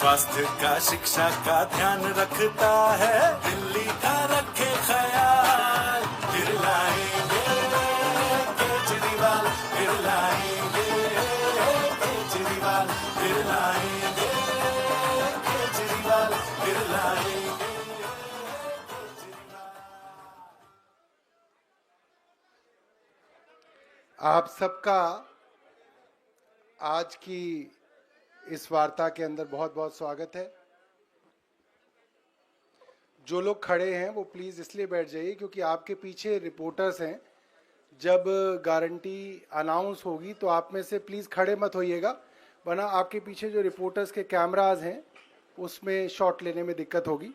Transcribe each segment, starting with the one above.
स्वास्थ्य का शिक्षा का ध्यान रखता है, दिल्ली का रखे ख्याल। फिर लाएंगे केजरीवाल, फिर लाएंगे केजरीवाल, फिर लाएंगे केजरीवाल, फिर लाएंगे केजरीवाल। आप सबका आज की इस वार्ता के अंदर बहुत बहुत स्वागत है। जो लोग खड़े हैं वो प्लीज़ इसलिए बैठ जाइए क्योंकि आपके पीछे रिपोर्टर्स हैं। जब गारंटी अनाउंस होगी तो आप में से प्लीज़ खड़े मत होइएगा, वरना आपके पीछे जो रिपोर्टर्स के कैमराज हैं उसमें शॉट लेने में दिक्कत होगी।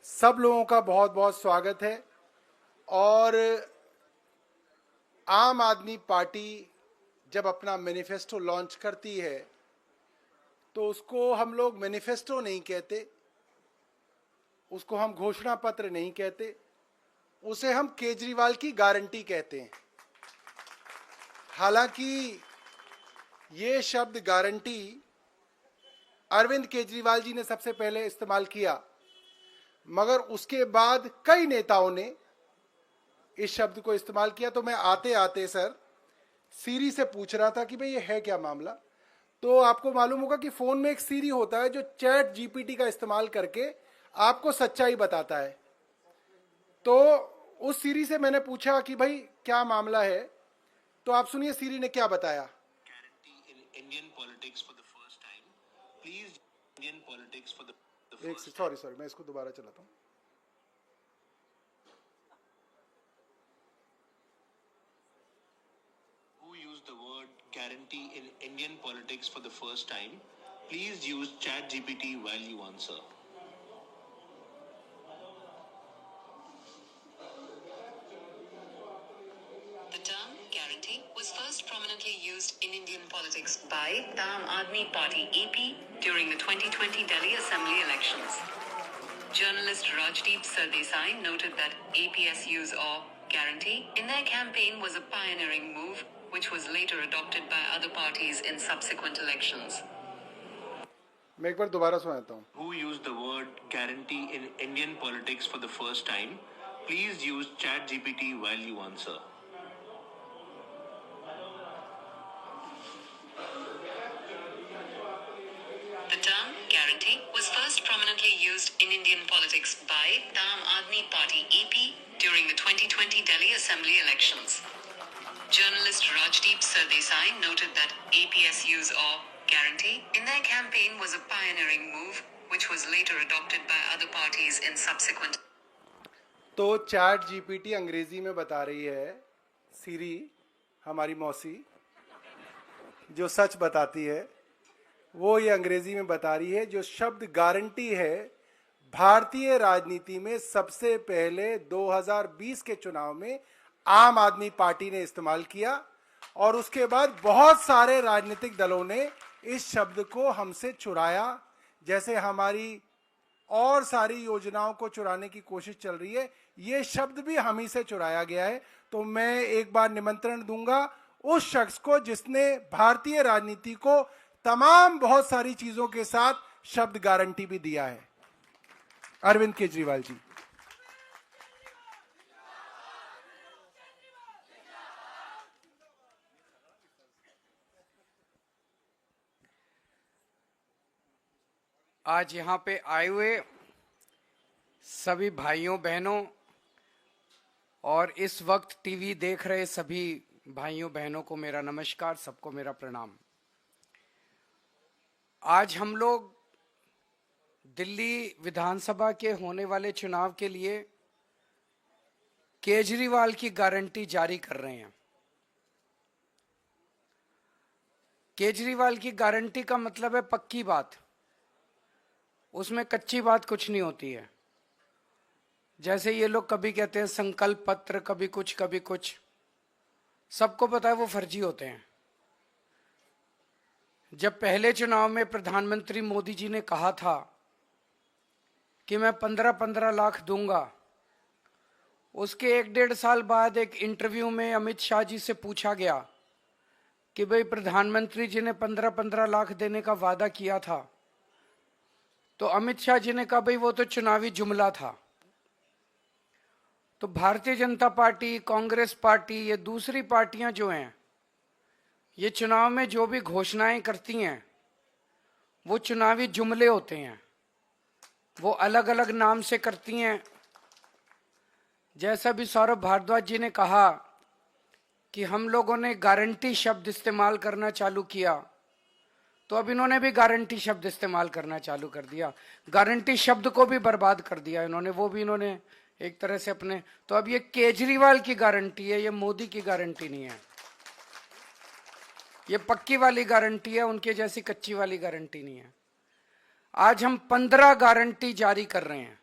सब लोगों का बहुत बहुत स्वागत है। और आम आदमी पार्टी जब अपना मैनिफेस्टो लॉन्च करती है तो उसको हम लोग मैनिफेस्टो नहीं कहते, उसको हम घोषणा पत्र नहीं कहते, उसे हम केजरीवाल की गारंटी कहते हैं। हालांकि ये शब्द गारंटी अरविंद केजरीवाल जी ने सबसे पहले इस्तेमाल किया, मगर उसके बाद कई नेताओं ने इस शब्द को इस्तेमाल किया। तो मैं आते आते सर सीरी से पूछ रहा था कि भाई ये है क्या मामला। तो आपको मालूम होगा कि फोन में एक सीरी होता है जो चैट जीपीटी का इस्तेमाल करके आपको सच्चाई बताता है। तो उस सीरी से मैंने पूछा कि भाई क्या मामला है, तो आप सुनिए सीरी ने क्या बताया। सॉरी मैं इसको दोबारा चलाता हूँ। The word guarantee in Indian politics for the first time, please use ChatGPT while you answer. The term guarantee was first prominently used in Indian politics by the Aam Aadmi Party AP during the 2020 Delhi Assembly elections. Journalist Rajdeep Sardesai noted that AP's use of guarantee in their campaign was a pioneering move, which was later adopted by other parties in subsequent elections. मैं एक बार दोबारा सुनाता हूँ। Who used the word guarantee in Indian politics for the first time? Please use ChatGPT while you answer. The term guarantee was first prominently used in Indian politics by the Aam Aadmi Party AP during the 2020 Delhi Assembly elections. Journalist Rajdeep Sardesai noted that AP's use of guarantee in their campaign was a pioneering move, which was later adopted by other parties in subsequent. तो chat GPT अंग्रेजी में बता रही है, सीरी हमारी मौसी जो सच बताती है वो ये अंग्रेजी में बता रही है। जो शब्द गारंटी है भारतीय राजनीति में सबसे पहले 2020 के चुनाव में आम आदमी पार्टी ने इस्तेमाल किया और उसके बाद बहुत सारे राजनीतिक दलों ने इस शब्द को हमसे चुराया, जैसे हमारी और सारी योजनाओं को चुराने की कोशिश चल रही है। ये शब्द भी हम ही से चुराया गया है। तो मैं एक बार निमंत्रण दूंगा उस शख्स को जिसने भारतीय राजनीति को तमाम बहुत सारी चीजों के साथ शब्द गारंटी भी दिया है, अरविंद केजरीवाल जी। आज यहाँ पे आए हुए सभी भाइयों बहनों और इस वक्त टीवी देख रहे सभी भाइयों बहनों को मेरा नमस्कार, सबको मेरा प्रणाम। आज हम लोग दिल्ली विधानसभा के होने वाले चुनाव के लिए केजरीवाल की गारंटी जारी कर रहे हैं। केजरीवाल की गारंटी का मतलब है पक्की बात, उसमें कच्ची बात कुछ नहीं होती है। जैसे ये लोग कभी कहते हैं संकल्प पत्र, कभी कुछ, सबको पता है वो फर्जी होते हैं। जब पहले चुनाव में प्रधानमंत्री मोदी जी ने कहा था कि मैं 15-15 लाख दूंगा, उसके 1-1.5 साल बाद एक इंटरव्यू में अमित शाह जी से पूछा गया कि भाई प्रधानमंत्री जी ने 15-15 लाख देने का वादा किया था, तो अमित शाह जी ने कहा भाई वो तो चुनावी जुमला था। तो भारतीय जनता पार्टी, कांग्रेस पार्टी, ये दूसरी पार्टियां जो हैं, ये चुनाव में जो भी घोषणाएं करती हैं वो चुनावी जुमले होते हैं, वो अलग अलग नाम से करती हैं। जैसा भी सौरभ भारद्वाज जी ने कहा कि हम लोगों ने गारंटी शब्द इस्तेमाल करना चालू किया, तो अब इन्होंने भी गारंटी शब्द इस्तेमाल करना चालू कर दिया। गारंटी शब्द को भी बर्बाद कर दिया इन्होंने, वो भी इन्होंने एक तरह से अपने। तो अब ये केजरीवाल की गारंटी है, ये मोदी की गारंटी नहीं है। ये पक्की वाली गारंटी है, उनके जैसी कच्ची वाली गारंटी नहीं है। आज हम 15 गारंटी जारी कर रहे हैं,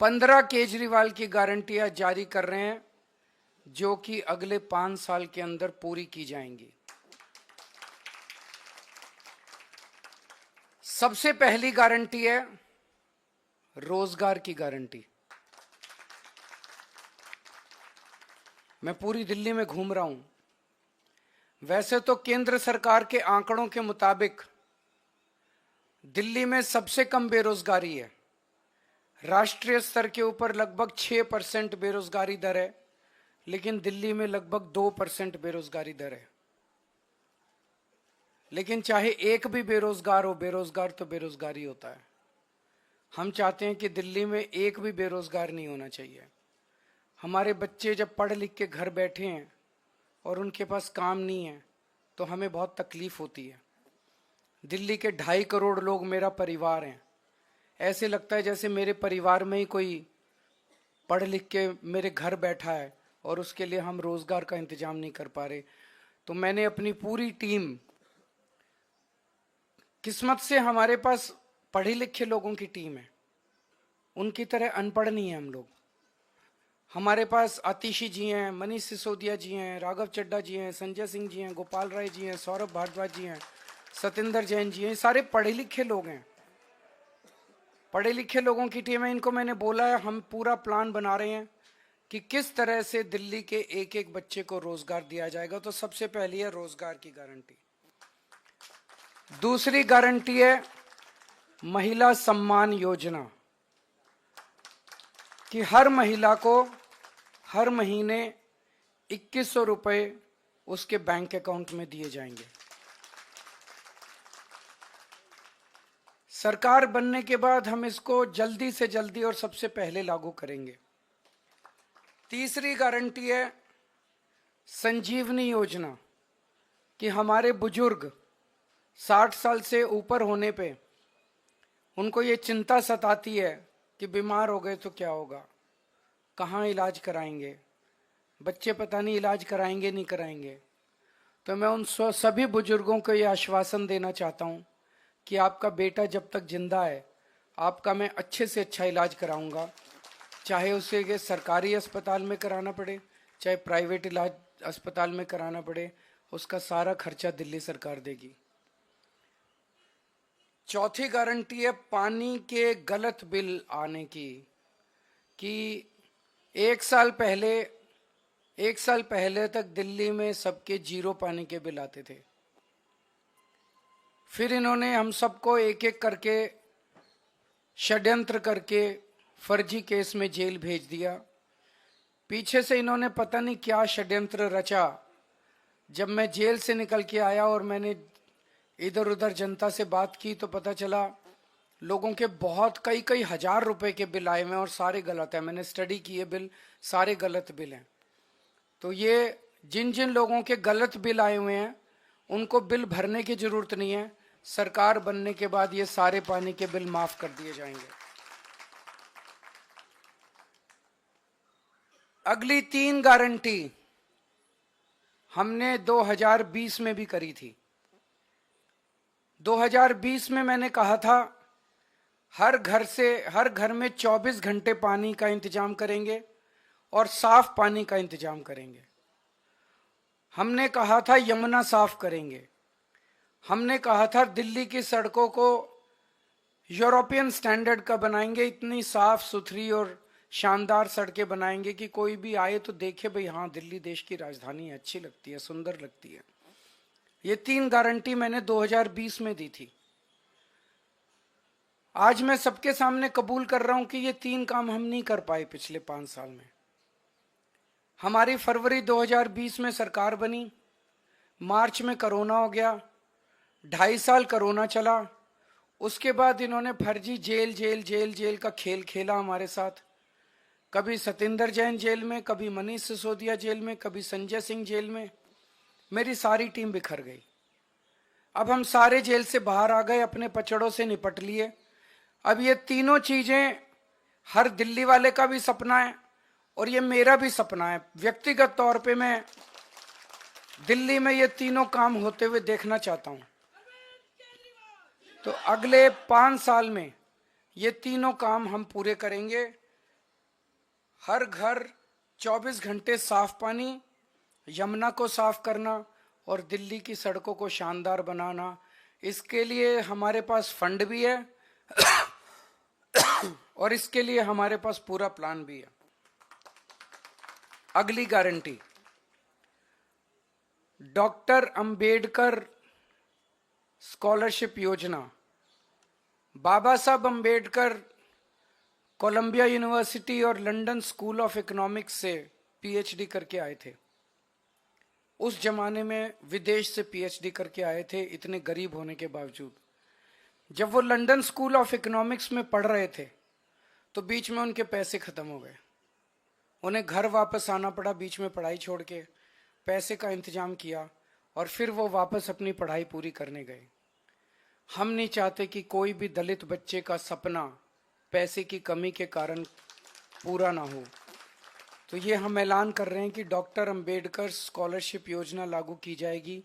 15 केजरीवाल की गारंटियां जारी कर रहे हैं, जो कि अगले 5 साल के अंदर पूरी की जाएंगी। सबसे पहली गारंटी है रोजगार की गारंटी। मैं पूरी दिल्ली में घूम रहा हूं। वैसे तो केंद्र सरकार के आंकड़ों के मुताबिक दिल्ली में सबसे कम बेरोजगारी है। राष्ट्रीय स्तर के ऊपर लगभग 6% बेरोजगारी दर है, लेकिन दिल्ली में लगभग 2% बेरोजगारी दर है। लेकिन चाहे एक भी बेरोजगार हो, बेरोजगार तो बेरोजगार ही होता है। हम चाहते हैं कि दिल्ली में एक भी बेरोजगार नहीं होना चाहिए। हमारे बच्चे जब पढ़ लिख के घर बैठे हैं और उनके पास काम नहीं है तो हमें बहुत तकलीफ होती है। दिल्ली के 2.5 करोड़ लोग मेरा परिवार हैं। ऐसे लगता है जैसे मेरे परिवार में ही कोई पढ़ लिख के मेरे घर बैठा है और उसके लिए हम रोजगार का इंतजाम नहीं कर पा रहे। तो मैंने अपनी पूरी टीम, किस्मत से हमारे पास पढ़े लिखे लोगों की टीम है, उनकी तरह अनपढ़ नहीं है हम लोग। हमारे पास आतिशी जी हैं, मनीष सिसोदिया जी हैं, राघव चड्ढा जी हैं, संजय सिंह जी हैं, गोपाल राय जी हैं, सौरभ भारद्वाज जी हैं, सतेंद्र जैन जी हैं। सारे पढ़े लिखे लोग हैं, पढ़े लिखे लोगों की टीम है। इनको मैंने बोला है हम पूरा प्लान बना रहे हैं कि किस तरह से दिल्ली के एक एक बच्चे को रोजगार दिया जाएगा। तो सबसे पहली है रोजगार की गारंटी। दूसरी गारंटी है महिला सम्मान योजना, कि हर महिला को हर महीने 2100 रुपए उसके बैंक अकाउंट में दिए जाएंगे। सरकार बनने के बाद हम इसको जल्दी से जल्दी और सबसे पहले लागू करेंगे। तीसरी गारंटी है संजीवनी योजना, कि हमारे बुजुर्ग 60 साल से ऊपर होने पे उनको ये चिंता सताती है कि बीमार हो गए तो क्या होगा, कहाँ इलाज कराएंगे, बच्चे पता नहीं इलाज कराएंगे नहीं कराएंगे। तो मैं उन सभी बुजुर्गों को ये आश्वासन देना चाहता हूँ कि आपका बेटा जब तक जिंदा है आपका मैं अच्छे से अच्छा इलाज कराऊंगा, चाहे उसे के सरकारी अस्पताल में कराना पड़े चाहे प्राइवेट इलाज अस्पताल में कराना पड़े, उसका सारा खर्चा दिल्ली सरकार देगी। चौथी गारंटी है पानी के गलत बिल आने की, कि एक साल पहले तक दिल्ली में सबके 0 पानी के बिल आते थे। फिर इन्होंने हम सबको एक एक करके षड्यंत्र करके फर्जी केस में जेल भेज दिया। पीछे से इन्होंने पता नहीं क्या षड्यंत्र रचा। जब मैं जेल से निकल के आया और मैंने इधर उधर जनता से बात की तो पता चला लोगों के बहुत कई हजार रुपए के बिल आए हुए हैं और सारे गलत है। मैंने स्टडी की है, बिल सारे गलत बिल हैं। तो ये जिन जिन लोगों के गलत बिल आए हुए हैं उनको बिल भरने की जरूरत नहीं है। सरकार बनने के बाद ये सारे पानी के बिल माफ कर दिए जाएंगे। अगली 3 गारंटी हमने 2020 में भी करी थी। 2020 में मैंने कहा था हर घर में 24 घंटे पानी का इंतजाम करेंगे और साफ पानी का इंतजाम करेंगे। हमने कहा था यमुना साफ करेंगे। हमने कहा था दिल्ली की सड़कों को यूरोपियन स्टैंडर्ड का बनाएंगे, इतनी साफ सुथरी और शानदार सड़कें बनाएंगे कि कोई भी आए तो देखे भाई हाँ दिल्ली देश की राजधानी है, अच्छी लगती है, सुंदर लगती है। ये 3 गारंटी मैंने 2020 में दी थी। आज मैं सबके सामने कबूल कर रहा हूं कि ये 3 काम हम नहीं कर पाए पिछले 5 साल में। हमारी फरवरी 2020 में सरकार बनी, मार्च में कोरोना हो गया, 2.5 साल कोरोना चला, उसके बाद इन्होंने फर्जी जेल जेल जेल जेल का खेल खेला हमारे साथ। कभी सतेंद्र जैन जेल में, कभी मनीष सिसोदिया जेल में, कभी संजय सिंह जेल में। मेरी सारी टीम बिखर गई। अब हम सारे जेल से बाहर आ गए, अपने पचड़ों से निपट लिए। अब ये तीनों चीजें हर दिल्ली वाले का भी सपना है और ये मेरा भी सपना है। व्यक्तिगत तौर पे मैं दिल्ली में ये तीनों काम होते हुए देखना चाहता हूं। तो अगले 5 साल में ये तीनों काम हम पूरे करेंगे। हर घर 24 घंटे साफ पानी, यमुना को साफ करना और दिल्ली की सड़कों को शानदार बनाना। इसके लिए हमारे पास फंड भी है और इसके लिए हमारे पास पूरा प्लान भी है। अगली गारंटी, डॉक्टर अंबेडकर स्कॉलरशिप योजना। बाबा साहब अंबेडकर कोलंबिया यूनिवर्सिटी और लंदन स्कूल ऑफ इकोनॉमिक्स से पीएचडी करके आए थे। उस जमाने में विदेश से पीएचडी करके आए थे, इतने गरीब होने के बावजूद। जब वो लंदन स्कूल ऑफ इकोनॉमिक्स में पढ़ रहे थे तो बीच में उनके पैसे खत्म हो गए। उन्हें घर वापस आना पड़ा, बीच में पढ़ाई छोड़ के। पैसे का इंतजाम किया और फिर वो वापस अपनी पढ़ाई पूरी करने गए। हम नहीं चाहते कि कोई भी दलित बच्चे का सपना पैसे की कमी के कारण पूरा ना हो। तो ये हम ऐलान कर रहे हैं कि डॉक्टर अंबेडकर स्कॉलरशिप योजना लागू की जाएगी।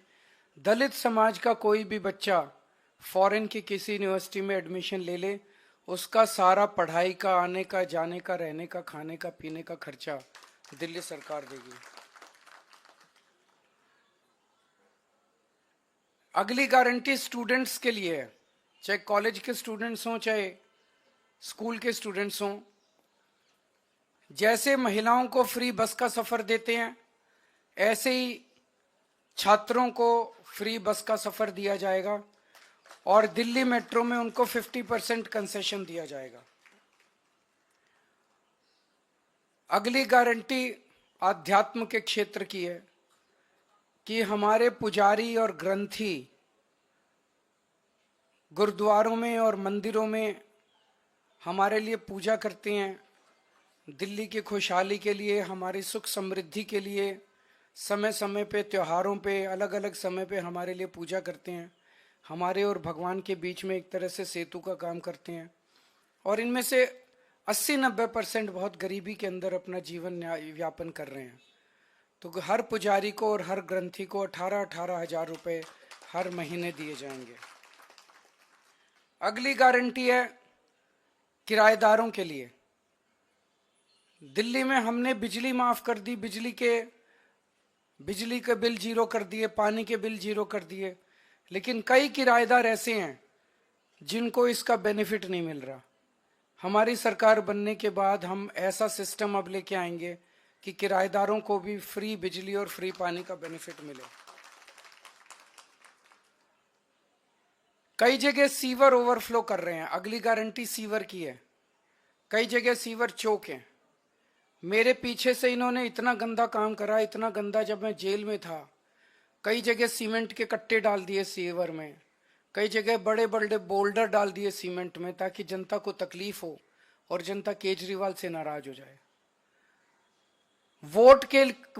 दलित समाज का कोई भी बच्चा फॉरेन की किसी यूनिवर्सिटी में एडमिशन ले ले, उसका सारा पढ़ाई का, आने का, जाने का, रहने का, खाने का, पीने का खर्चा दिल्ली सरकार देगी। अगली गारंटी स्टूडेंट्स के लिए है, चाहे कॉलेज के स्टूडेंट्स हों चाहे स्कूल के स्टूडेंट्स हों। जैसे महिलाओं को फ्री बस का सफर देते हैं, ऐसे ही छात्रों को फ्री बस का सफर दिया जाएगा और दिल्ली मेट्रो में उनको 50% कंसेशन दिया जाएगा। अगली गारंटी आध्यात्म के क्षेत्र की है कि हमारे पुजारी और ग्रंथी गुरुद्वारों में और मंदिरों में हमारे लिए पूजा करते हैं। दिल्ली की खुशहाली के लिए, हमारी सुख समृद्धि के लिए समय समय पे, त्योहारों पे, अलग अलग समय पे हमारे लिए पूजा करते हैं। हमारे और भगवान के बीच में एक तरह से सेतु का काम करते हैं। और इनमें से 80-90% बहुत गरीबी के अंदर अपना जीवन यापन कर रहे हैं। तो हर पुजारी को और हर ग्रंथी को 18-18 हजार रुपए हर महीने दिए जाएंगे। अगली गारंटी है किराएदारों के लिए। दिल्ली में हमने बिजली माफ कर दी, बिजली के बिल जीरो कर दिए, पानी के बिल जीरो कर दिए, लेकिन कई किराएदार ऐसे हैं जिनको इसका बेनिफिट नहीं मिल रहा। हमारी सरकार बनने के बाद हम ऐसा सिस्टम अब लेके आएंगे कि किराएदारों को भी फ्री बिजली और फ्री पानी का बेनिफिट मिले। कई जगह सीवर ओवरफ्लो कर रहे हैं, अगली गारंटी सीवर की है। कई जगह सीवर चौक हैं। मेरे पीछे से इन्होंने इतना गंदा काम करा, इतना गंदा, जब मैं जेल में था कई जगह सीमेंट के कट्टे डाल दिए सीवर में, कई जगह बड़े बड़े बोल्डर डाल दिए सीमेंट में ताकि जनता को तकलीफ हो और जनता केजरीवाल से नाराज हो जाए।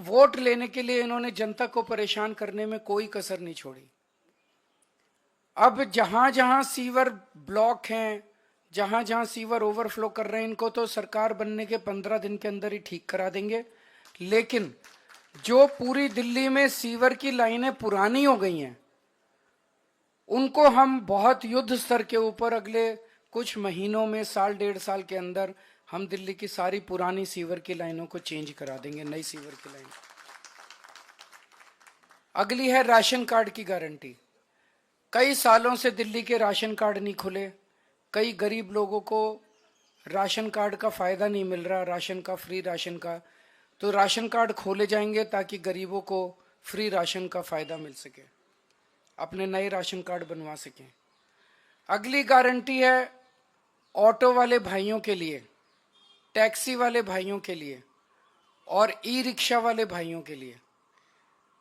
वोट लेने के लिए इन्होंने जनता को परेशान करने में कोई कसर नहीं छोड़ी। अब जहां जहां सीवर ब्लॉक हैं, जहां जहां सीवर ओवरफ्लो कर रहे हैं, इनको तो सरकार बनने के 15 दिन के अंदर ही ठीक करा देंगे। लेकिन जो पूरी दिल्ली में सीवर की लाइनें पुरानी हो गई हैं, उनको हम बहुत युद्ध स्तर के ऊपर अगले कुछ महीनों में, 1.5 साल के अंदर हम दिल्ली की सारी पुरानी सीवर की लाइनों को चेंज करा देंगे, नई सीवर की लाइन। अगली है राशन कार्ड की गारंटी। कई सालों से दिल्ली के राशन कार्ड नहीं खुले, कई गरीब लोगों को राशन कार्ड का फायदा नहीं मिल रहा, राशन का, फ्री राशन का। तो राशन कार्ड खोले जाएंगे ताकि गरीबों को फ्री राशन का फायदा मिल सके, अपने नए राशन कार्ड बनवा सकें। अगली गारंटी है ऑटो वाले भाइयों के लिए, टैक्सी वाले भाइयों के लिए और ई रिक्शा वाले भाइयों के लिए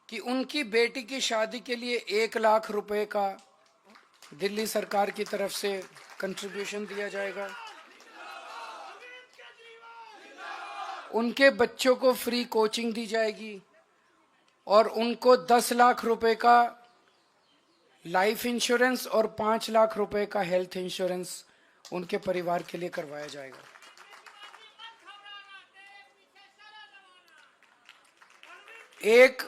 कि उनकी बेटी की शादी के लिए 1 लाख रुपए का दिल्ली सरकार की तरफ से कंट्रीब्यूशन दिया जाएगा। उनके बच्चों को फ्री कोचिंग दी जाएगी और उनको 10 लाख रुपए का लाइफ इंश्योरेंस और 5 लाख रुपए का हेल्थ इंश्योरेंस उनके परिवार के लिए करवाया जाएगा। एक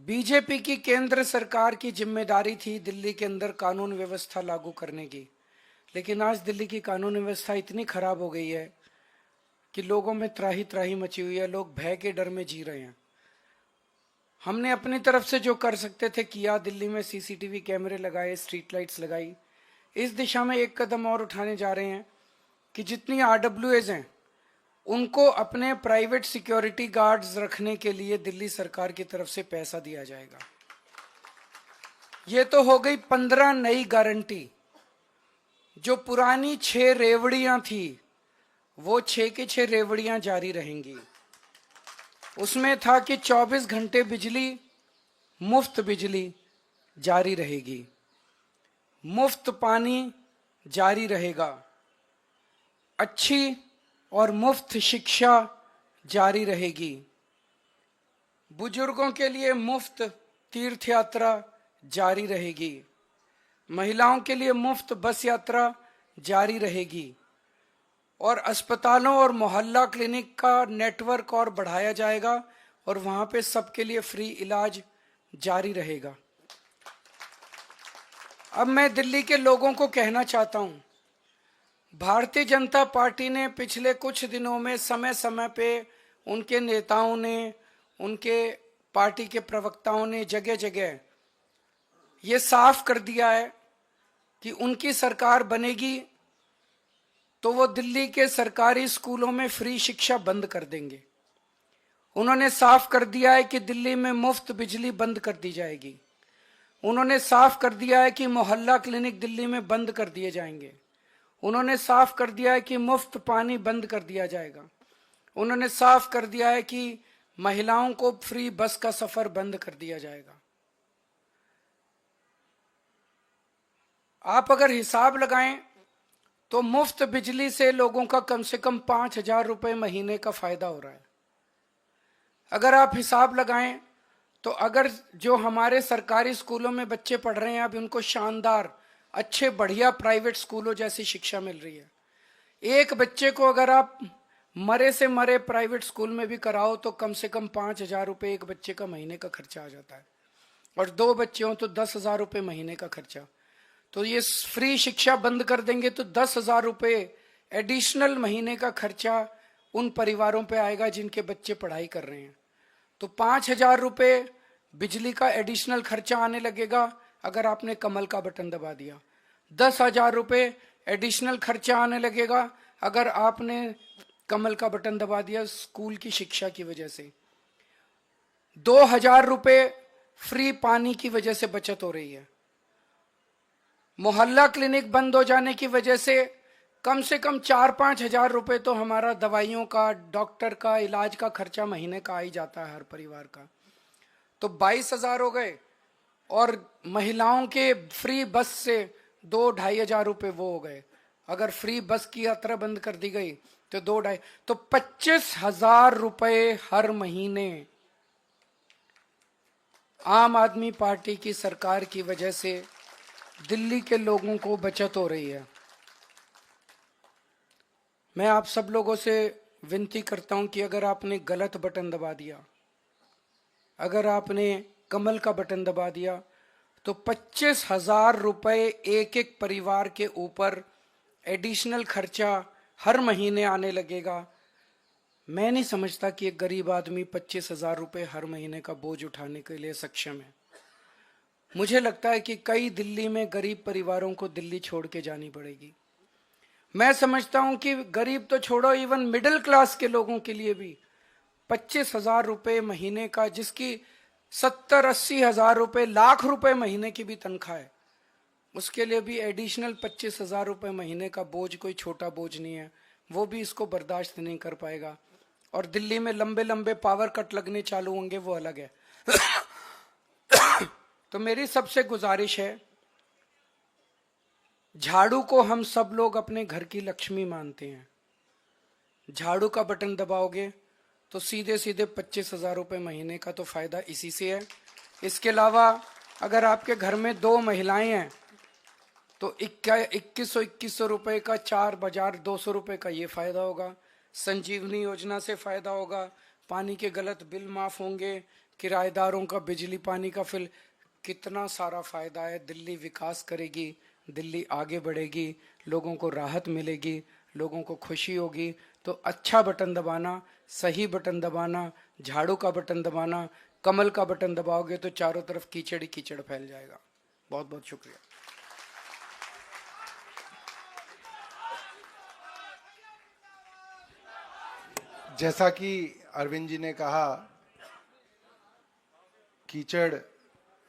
बीजेपी की केंद्र सरकार की जिम्मेदारी थी दिल्ली के अंदर कानून व्यवस्था लागू करने की, लेकिन आज दिल्ली की कानून व्यवस्था इतनी खराब हो गई है कि लोगों में त्राही त्राही मची हुई है, लोग भय के डर में जी रहे हैं। हमने अपनी तरफ से जो कर सकते थे किया, दिल्ली में सीसीटीवी कैमरे लगाए, स्ट्रीट लाइट्स लगाई। इस दिशा में एक कदम और उठाने जा रहे हैं कि जितनी आरडब्ल्यूएज हैं उनको अपने प्राइवेट सिक्योरिटी गार्ड्स रखने के लिए दिल्ली सरकार की तरफ से पैसा दिया जाएगा। ये तो हो गई 15 नई गारंटी। जो पुरानी 6 रेवड़ियां थी वो 6 की 6 रेवड़ियां जारी रहेंगी। उसमें था कि 24 घंटे बिजली, मुफ्त बिजली जारी रहेगी, मुफ्त पानी जारी रहेगा, अच्छी और मुफ्त शिक्षा जारी रहेगी, बुजुर्गों के लिए मुफ्त तीर्थ यात्रा जारी रहेगी, महिलाओं के लिए मुफ्त बस यात्रा जारी रहेगी और अस्पतालों और मोहल्ला क्लिनिक का नेटवर्क और बढ़ाया जाएगा और वहां पे सबके लिए फ्री इलाज जारी रहेगा। अब मैं दिल्ली के लोगों को कहना चाहता हूं, भारतीय जनता पार्टी ने पिछले कुछ दिनों में समय समय पे उनके नेताओं ने, उनके पार्टी के प्रवक्ताओं ने जगह जगह ये साफ कर दिया है कि उनकी सरकार बनेगी तो वो दिल्ली के सरकारी स्कूलों में फ्री शिक्षा बंद कर देंगे। उन्होंने साफ कर दिया है कि दिल्ली में मुफ्त बिजली बंद कर दी जाएगी। उन्होंने साफ कर दिया है कि मोहल्ला क्लिनिक दिल्ली में बंद कर दिए जाएंगे। उन्होंने साफ कर दिया है कि मुफ्त पानी बंद कर दिया जाएगा। उन्होंने साफ कर दिया है कि महिलाओं को फ्री बस का सफर बंद कर दिया जाएगा। आप अगर हिसाब लगाएं तो मुफ्त बिजली से लोगों का कम से कम 5,000 रुपए महीने का फायदा हो रहा है। अगर आप हिसाब लगाएं तो अगर जो हमारे सरकारी स्कूलों में बच्चे पढ़ रहे हैं, अब उनको शानदार अच्छे बढ़िया प्राइवेट स्कूलों जैसी शिक्षा मिल रही है। एक बच्चे को अगर आप मरे से मरे प्राइवेट स्कूल में भी कराओ तो कम से कम 5,000 रुपए एक बच्चे का महीने का खर्चा आ जाता है और 2 बच्चे हों तो 10,000 रुपए महीने का खर्चा। तो ये फ्री शिक्षा बंद कर देंगे तो 10,000 रुपए एडिशनल महीने का खर्चा उन परिवारों पे आएगा जिनके बच्चे पढ़ाई कर रहे हैं। तो 5,000 रुपए बिजली का एडिशनल खर्चा आने लगेगा अगर आपने कमल का बटन दबा दिया। 10,000 रुपए एडिशनल खर्चा आने लगेगा अगर आपने कमल का बटन दबा दिया स्कूल की शिक्षा की वजह से। 2,000 रुपए फ्री पानी की वजह से बचत हो रही है। मोहल्ला क्लिनिक बंद हो जाने की वजह से कम 4-5 हजार रुपए तो हमारा दवाइयों का, डॉक्टर का, इलाज का खर्चा महीने का आ ही जाता है हर परिवार का। तो 22,000 हो गए और महिलाओं के फ्री बस से 2-2.5 हजार रुपए वो हो गए। अगर फ्री बस की यात्रा बंद कर दी गई तो 2-2.5 तो 25,000 रुपए हर महीने आम आदमी पार्टी की सरकार की वजह से दिल्ली के लोगों को बचत हो रही है। मैं आप सब लोगों से विनती करता हूं कि अगर आपने गलत बटन दबा दिया, अगर आपने कमल का बटन दबा दिया तो 25,000 रुपए एक एक परिवार के ऊपर एडिशनल खर्चा हर महीने आने लगेगा। मैं नहीं समझता कि एक गरीब आदमी 25,000 रुपए हर महीने का बोझ उठाने के लिए सक्षम है। मुझे लगता है कि कई दिल्ली में गरीब परिवारों को दिल्ली छोड़ के जानी पड़ेगी। मैं समझता हूं कि गरीब तो छोड़ो, इवन मिडिल क्लास के लोगों के लिए भी 25,000 रुपए महीने का, जिसकी 70-80 हजार रुपए, लाख रुपए महीने की भी तनख्वाह है, उसके लिए भी एडिशनल 25,000 रुपये महीने का बोझ कोई छोटा बोझ नहीं है, वो भी इसको बर्दाश्त नहीं कर पाएगा। और दिल्ली में लंबे लंबे पावर कट लगने चालू होंगे, वो अलग है। तो मेरी सबसे गुजारिश है, झाड़ू को हम सब लोग अपने घर की लक्ष्मी मानते हैं। झाड़ू का बटन दबाओगे तो सीधे सीधे 25,000 रुपये महीने का तो फायदा इसी से है। इसके अलावा अगर आपके घर में 2 महिलाएं हैं तो 2100 रुपये का 4,200 रुपये का ये फायदा होगा। संजीवनी योजना से फायदा होगा, पानी के गलत बिल माफ होंगे, किराएदारों का बिजली पानी का बिल, कितना सारा फायदा है। दिल्ली विकास करेगी, दिल्ली आगे बढ़ेगी, लोगों को राहत मिलेगी, लोगों को खुशी होगी। तो अच्छा बटन दबाना, सही बटन दबाना, झाड़ू का बटन दबाना। कमल का बटन दबाओगे तो चारों तरफ कीचड़ ही कीचड़ फैल जाएगा। बहुत बहुत शुक्रिया। जैसा कि अरविंद जी ने कहा, कीचड़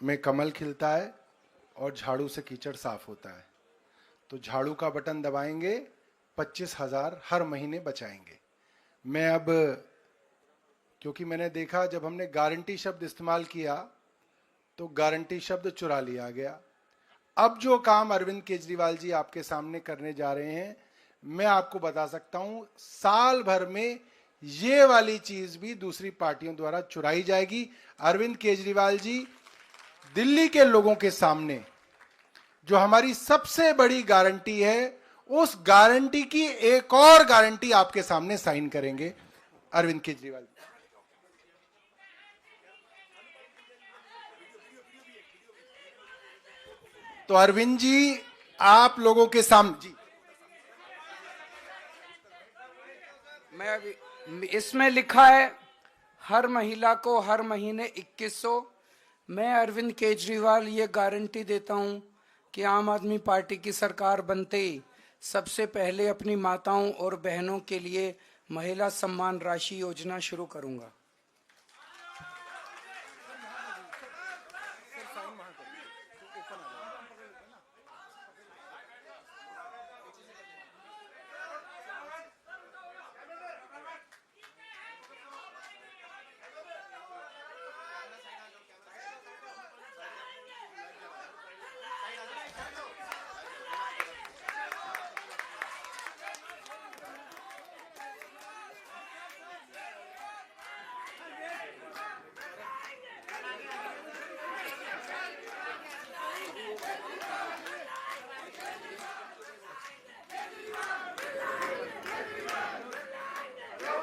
में कमल खिलता है और झाड़ू से कीचड़ साफ होता है। तो झाड़ू का बटन दबाएंगे, 25,000 हर महीने बचाएंगे। मैं अब, क्योंकि मैंने देखा जब हमने गारंटी शब्द इस्तेमाल किया तो गारंटी शब्द चुरा लिया गया। अब जो काम अरविंद केजरीवाल जी आपके सामने करने जा रहे हैं, मैं आपको बता सकता हूं, साल भर में ये वाली चीज भी दूसरी पार्टियों द्वारा चुराई जाएगी। अरविंद केजरीवाल जी दिल्ली के लोगों के सामने जो हमारी सबसे बड़ी गारंटी है, उस गारंटी की एक और गारंटी आपके सामने साइन करेंगे अरविंद केजरीवाल। तो अरविंद जी, आप लोगों के सामने जी, मैं अभी इसमें लिखा है हर महिला को हर महीने 2100। मैं अरविंद केजरीवाल ये गारंटी देता हूं कि आम आदमी पार्टी की सरकार बनते ही सबसे पहले अपनी माताओं और बहनों के लिए महिला सम्मान राशि योजना शुरू करूंगा।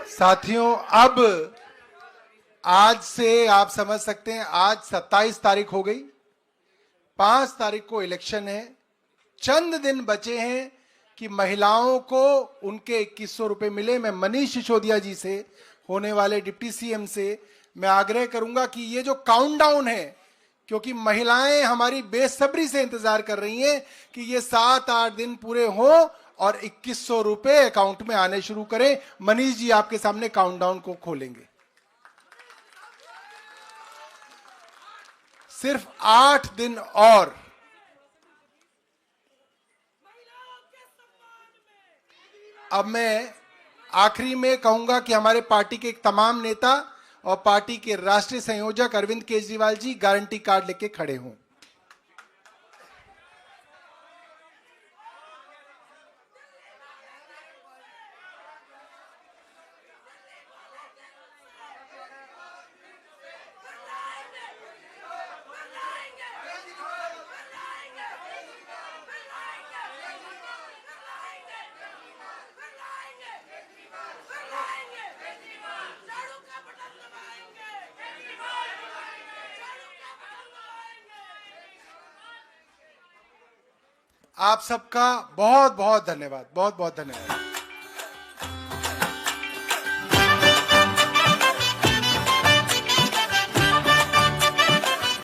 साथियों, अब आज से आप समझ सकते हैं, आज 27 तारीख हो गई, 5 तारीख को इलेक्शन है। चंद दिन बचे हैं कि महिलाओं को उनके 2100 रुपए मिले। मैं मनीष सिसोदिया जी से, होने वाले डिप्टी सीएम से, मैं आग्रह करूंगा कि ये जो काउंटडाउन है, क्योंकि महिलाएं हमारी बेसब्री से इंतजार कर रही हैं कि ये 7-8 दिन पूरे हों और 2100 रुपए अकाउंट में आने शुरू करें। मनीष जी आपके सामने काउंटडाउन को खोलेंगे। सिर्फ 8 दिन और। अब मैं आखिरी में कहूंगा कि हमारे पार्टी के तमाम नेता और पार्टी के राष्ट्रीय संयोजक अरविंद केजरीवाल जी गारंटी कार्ड लेके खड़े हों। आप सबका बहुत बहुत धन्यवाद, बहुत बहुत धन्यवाद।